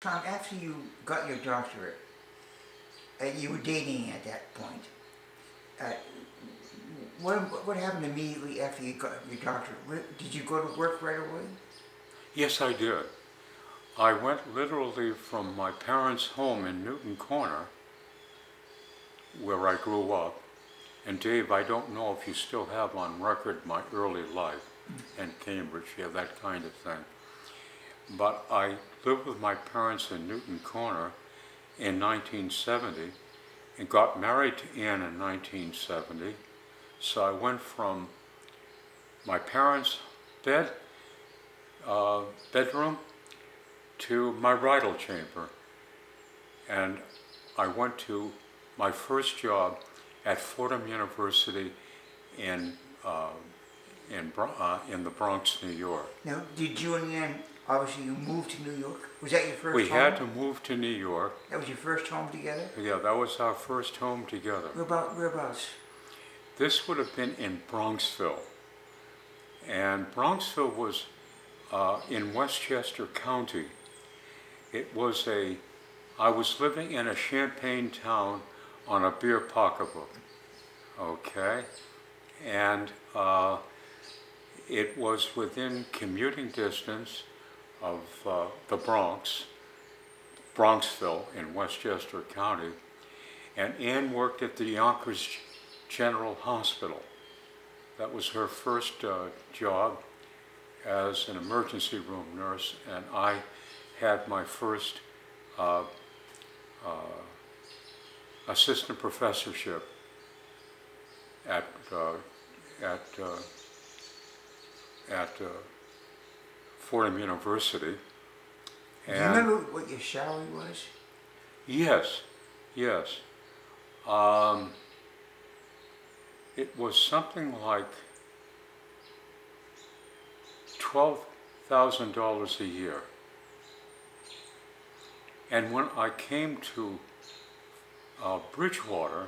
Tom, after you got your doctorate, you were dating at that point. Uh, what happened immediately after you got your doctorate? Did you go to work right away? Yes, I did. I went literally from my parents' home in Newton Corner, where I grew up. And Dave, I don't know if you still have on record my early life in Cambridge, yeah, that kind of thing. But I lived with my parents in Newton Corner in 1970 and got married to Ann in 1970. So I went from my parents' bed, bedroom to my bridal chamber. And I went to my first job at Fordham University in in the Bronx, New York. Now, did you and Ann, obviously you moved to New York? Was that your first We home? had to move to New York. That was your first home together? Yeah, that was our first home together. Whereabouts? This would have been in Bronxville. And Bronxville was in Westchester County. I was living in a Champaign town on a beer pocketbook, okay? And it was within commuting distance of the Bronx, Bronxville in Westchester County. And Ann worked at the Yonkers General Hospital. That was her first job as an emergency room nurse, and I had my first assistant professorship at at uh, Fordham University. Do you remember what your salary was? Yes, yes. Um, it was something like $12,000 a year. And when I came to Bridgewater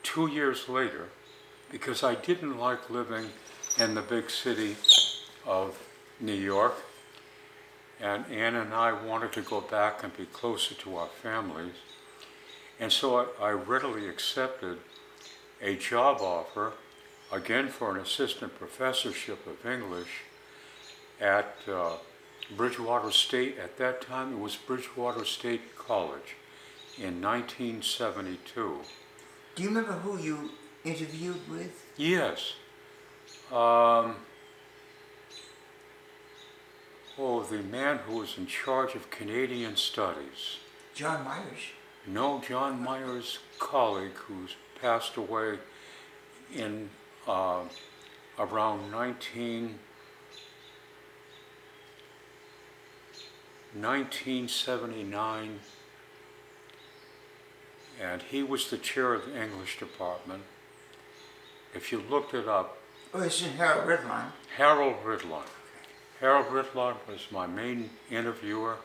2 years later, because I didn't like living in the big city of New York, and Ann and I wanted to go back and be closer to our families, and so I readily accepted a job offer, again for an assistant professorship of English at Bridgewater State. At that time, it was Bridgewater State College in 1972. Do you remember who you interviewed with? Yes. The man who was in charge of Canadian Studies. John Myers. No, John Myers' colleague who's passed away in around 1979, and he was the chair of the English department. If you looked it up, Oh, this is Harold Ridline. Harold Ridline. Harold Ridline was my main interviewer,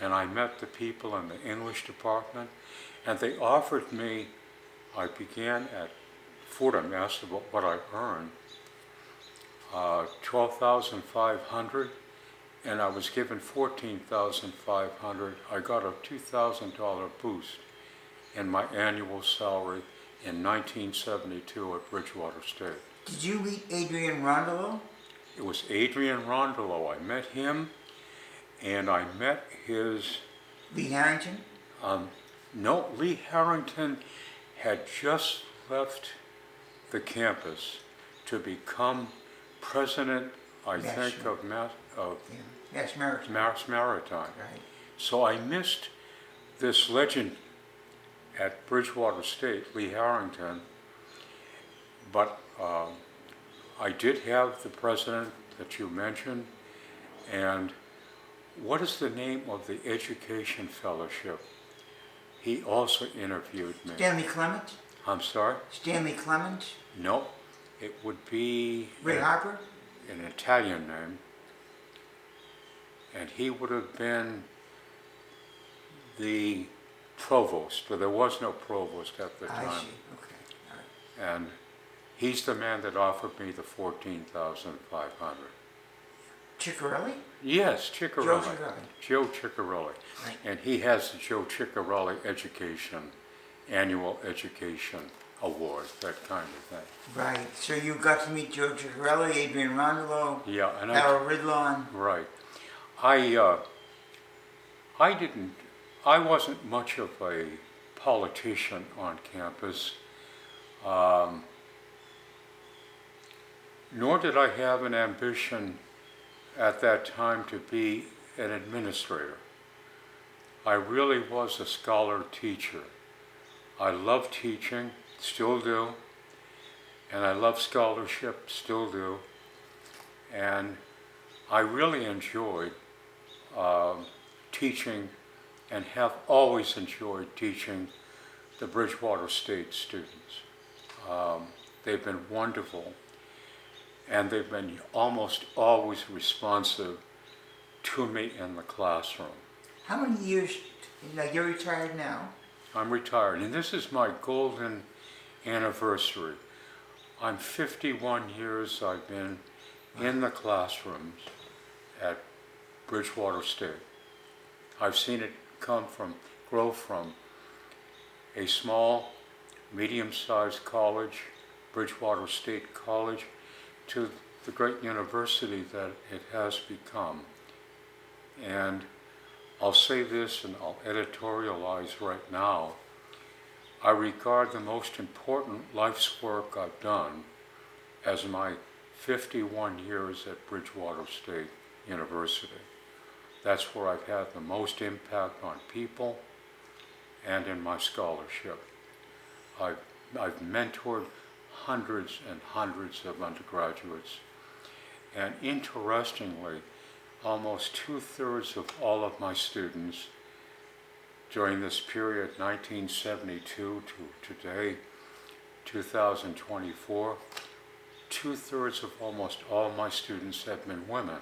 and I met the people in the English department, and they offered me, I began at Fordham, asked about what I earned, $12,500, and I was given $14,500. I got a $2,000 boost in my annual salary in 1972 at Bridgewater State. Did you meet Adrian Rondeau? It was Adrian Rondeau. I met him, and I met his... Lee Harrington? No, Lee Harrington had just left the campus to become president, I think, of Mass Maritime. Mass Maritime. Right. So I missed this legend at Bridgewater State, Lee Harrington, but I did have the president that you mentioned. And what is the name of the education fellowship? He also interviewed me. Stanley Clement? I'm sorry? Stanley Clement? No, it would be Ray Harper? an Italian name, and he would have been the provost, but there was no provost at the time. I see. Okay. All right. And he's the man that offered me the $14,500. Ciccarelli? Yes, Joe Ciccarelli. Ciccarelli. Joe Ciccarelli. Right. And he has the Joe Ciccarelli Annual Education Award, that kind of thing. Right. So you got to meet Joe Ciccarelli, Adrian Rondeau, Yeah, and Harold Ridlon. right. I, I didn't, I wasn't much of a politician on campus, nor did I have an ambition at that time to be an administrator. I really was a scholar teacher. I love teaching, still do, and I love scholarship, still do, and I really enjoyed teaching and have always enjoyed teaching the Bridgewater State students. They've been wonderful, and they've been almost always responsive to me in the classroom. How many years? Now you're retired now. I'm retired, and this is my golden anniversary. I'm 51 years I've been in the classrooms at Bridgewater State. I've seen it grow from a small, medium-sized college, Bridgewater State College, to the great university that it has become. And I'll say this, and I'll editorialize right now. I regard the most important life's work I've done as my 51 years at Bridgewater State University. That's where I've had the most impact on people and in my scholarship. I've mentored hundreds and hundreds of undergraduates, and interestingly, almost 2/3 of all of my students during this period, 1972 to today, 2024, 2/3 of almost all my students have been women.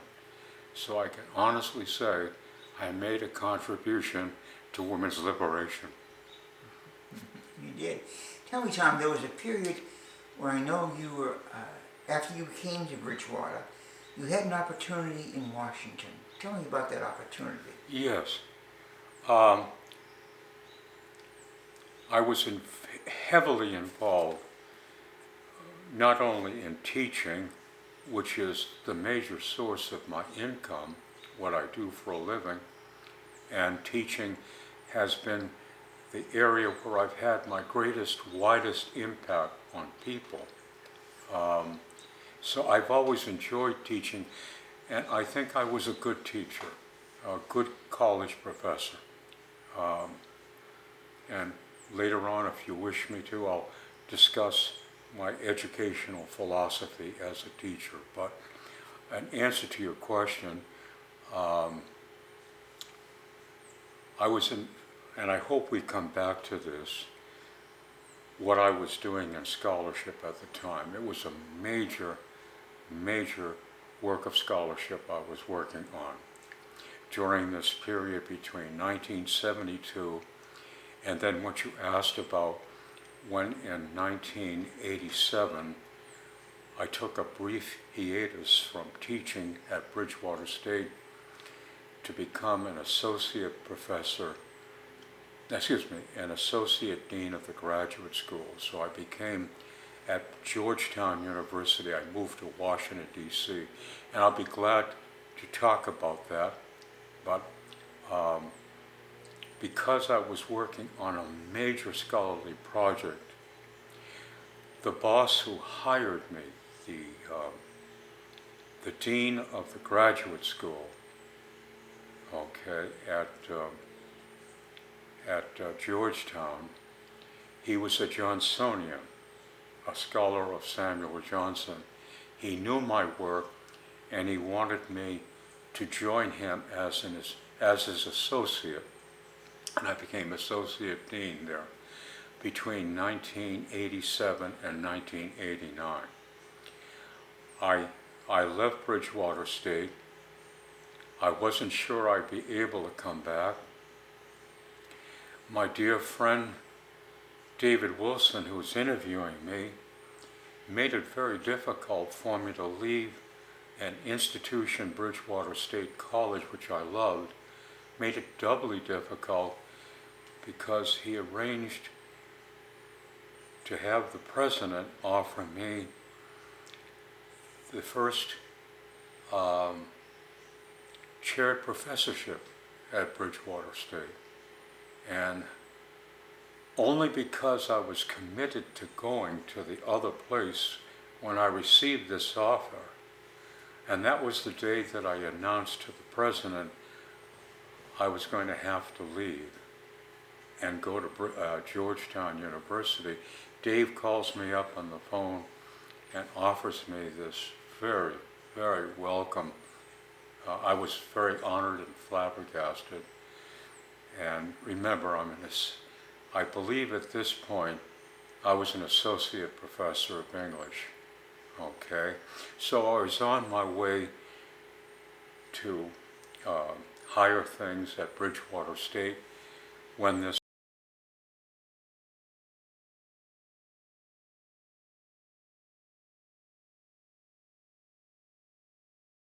So I can honestly say I made a contribution to women's liberation. You did. Tell me, Tom, there was a period where I know you were, after you came to Bridgewater, you had an opportunity in Washington. Tell me about that opportunity. Yes. I was heavily involved not only in teaching, which is the major source of my income, what I do for a living, and teaching has been the area where I've had my greatest, widest impact on people. So I've always enjoyed teaching, and I think I was a good teacher, a good college professor. And later on, if you wish me to, I'll discuss my educational philosophy as a teacher. But in answer to your question, I was in, and I hope we come back to this, what I was doing in scholarship at the time. It was a major, major work of scholarship I was working on during this period between 1972 and then what you asked about, when in 1987 I took a brief hiatus from teaching at Bridgewater State to become an associate professor, an associate dean of the graduate school. So I became, at Georgetown University, I moved to Washington, D.C., and I'll be glad to talk about that. But because I was working on a major scholarly project, the boss who hired me, the dean of the graduate school, at Georgetown, he was a Johnsonian, a scholar of Samuel Johnson. He knew my work, and he wanted me to join him as his associate, and I became associate dean there between 1987 and 1989. I left Bridgewater State. I wasn't sure I'd be able to come back. My dear friend David Wilson, who was interviewing me, made it very difficult for me to leave an institution, Bridgewater State College, which I loved, made it doubly difficult because he arranged to have the president offer me the first chaired professorship at Bridgewater State. And only because I was committed to going to the other place when I received this offer. And that was the day that I announced to the president I was going to have to leave and go to Georgetown University. Dave calls me up on the phone and offers me this very, very welcome. I was very honored and flabbergasted. And remember, I believe at this point I was an associate professor of English. Okay, so I was on my way to higher things at Bridgewater State when this